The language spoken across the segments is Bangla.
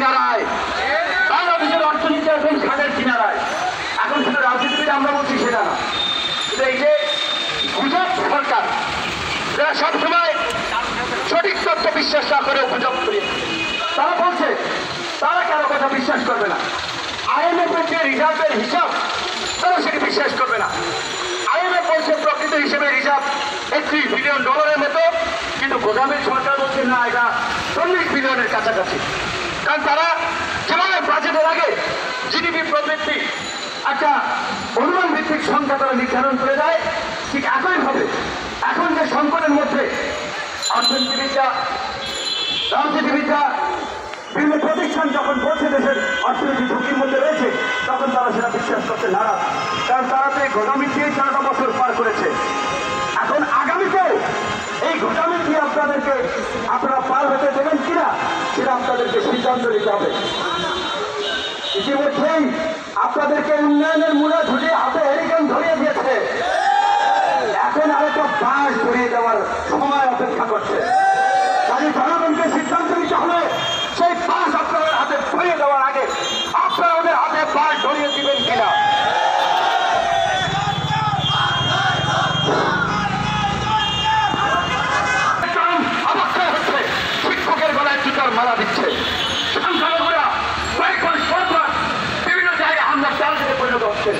কিনারায়, বাংলাদেশের অর্থনীতি এখন খাদের কিনারায়। এখন শুধু রাজনীতিবিদ আমরা বলছি সেটা না, কিন্তু এই যে গুজব সরকার, যারা সবসময় সঠিক তথ্য বিশ্বাস না করে গুজব করিয়ে, তারা বলছে তারা কারো কথা বিশ্বাস করবে না। IMF এর যে রিজার্ভের হিসাব, তারা সেটি বিশ্বাস করবে না। IMF বলছে প্রকৃত হিসেবে রিজার্ভ $31 বিলিয়ন মতো, কিন্তু গোদামের সরকার বলছে না, এটা 40 বিলিয়নের কাছাকাছি। কারণ তারা যেভাবে বাজেটের আগে জিডিপি প্রবৃদ্ধি একটা অনুমান ভিত্তিক সংখ্যা তারা নির্ধারণ করে দেয়, ঠিক একইভাবে এখন যে সংকটের মধ্যে অর্থনীতিবিদরা, রাজনীতিবিদরা, বিভিন্ন প্রতিষ্ঠান যখন বলছে দেশের অর্থনীতি ঝুঁকির মধ্যে রয়েছে, তখন তারা সেটা বিশ্বাস করতে নারাজ। কারণ তারা তো এই গোদামি দিয়ে 4টা বছর পার করেছে। এখন আগামীতেও এই গোদামি দিয়ে আপনারা পার হতে দেবেন কিনা সেটা আপনাদেরকে সিদ্ধান্ত নিতে হবে। ইতিমধ্যেই আপনাদেরকে উন্নয়নের মূলে ধরিয়ে হাতে হেরিকেন ধরিয়ে দিয়েছে, এখন আরেকটা বাস ধরিয়ে দেওয়ার সময় অপেক্ষা করছে। তাই জনগণকে সিদ্ধান্ত নিতে হবে, সেই বাস আপনাদের হাতে ধরিয়ে দেওয়ার আগে আপনারা ওদের হাতে বাস ধরিয়ে দিবেন কিনা। শিক্ষকের গলায় জুতার মালা দিচ্ছে, সংখ্যালঘুরা বিভিন্ন জায়গায় হামলা চালাতে পরিণত হচ্ছে।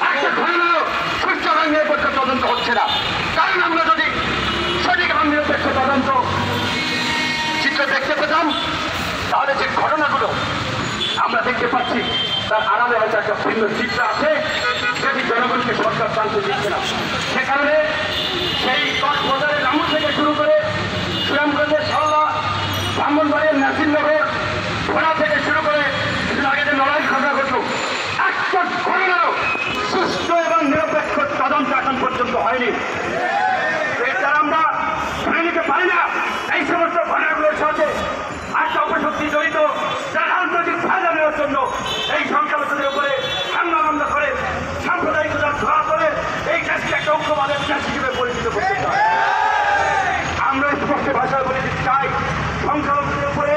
একটা ঘটনাও সুষ্ঠুভাবে নিরপেক্ষ তদন্ত হচ্ছে না। কারণ আমরা যদি সঠিকভাবে নিরপেক্ষ তদন্ত চিত্র দেখতে পেতাম, তাহলে যে ঘটনাগুলো আমরা দেখতে পাচ্ছি তার আড়ালে হয়তো একটা ভিন্ন চিত্র আছে, সেটি জনগণকে সরকার জানতে দিচ্ছে না। সে কারণে সেই কক্সবাজারের রামু থেকে শুরু করে সুনামগঞ্জের শাওলা, ব্রাহ্মণবাড়িয়ার নাসিরনগর, ঘোড়া থেকে শুরু করে আগে যে লড়াই ঘটনা ঘটল, একটা ঘটনাও সুষ্ঠু এবং নিরপেক্ষ তদন্ত এখন পর্যন্ত হয়নি। এটা আমরা ধরে নিতে পারি না। এই সমস্ত ঘটনাগুলোর সাথে একটা অপশক্তি জড়িত, যারা রাজনৈতিক ফায়দা নেওয়ার জন্য এই সংখ্যালঘুদের উপরে হামলা করে সাম্প্রদায়িকতা ধরা করে এই দেশকে একটা ঐক্যবাদের দেশ হিসেবে পরিচিত করতে চায়। আমরা স্পষ্ট ভাষায় বলে দিতে চাই, সংখ্যালঘুদের উপরে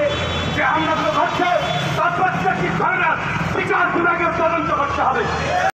যে হামলাগুলো ঘটছে তার প্রত্যেকটি ঘটনার বিচার বিভাগের তদন্ত করতে হবে।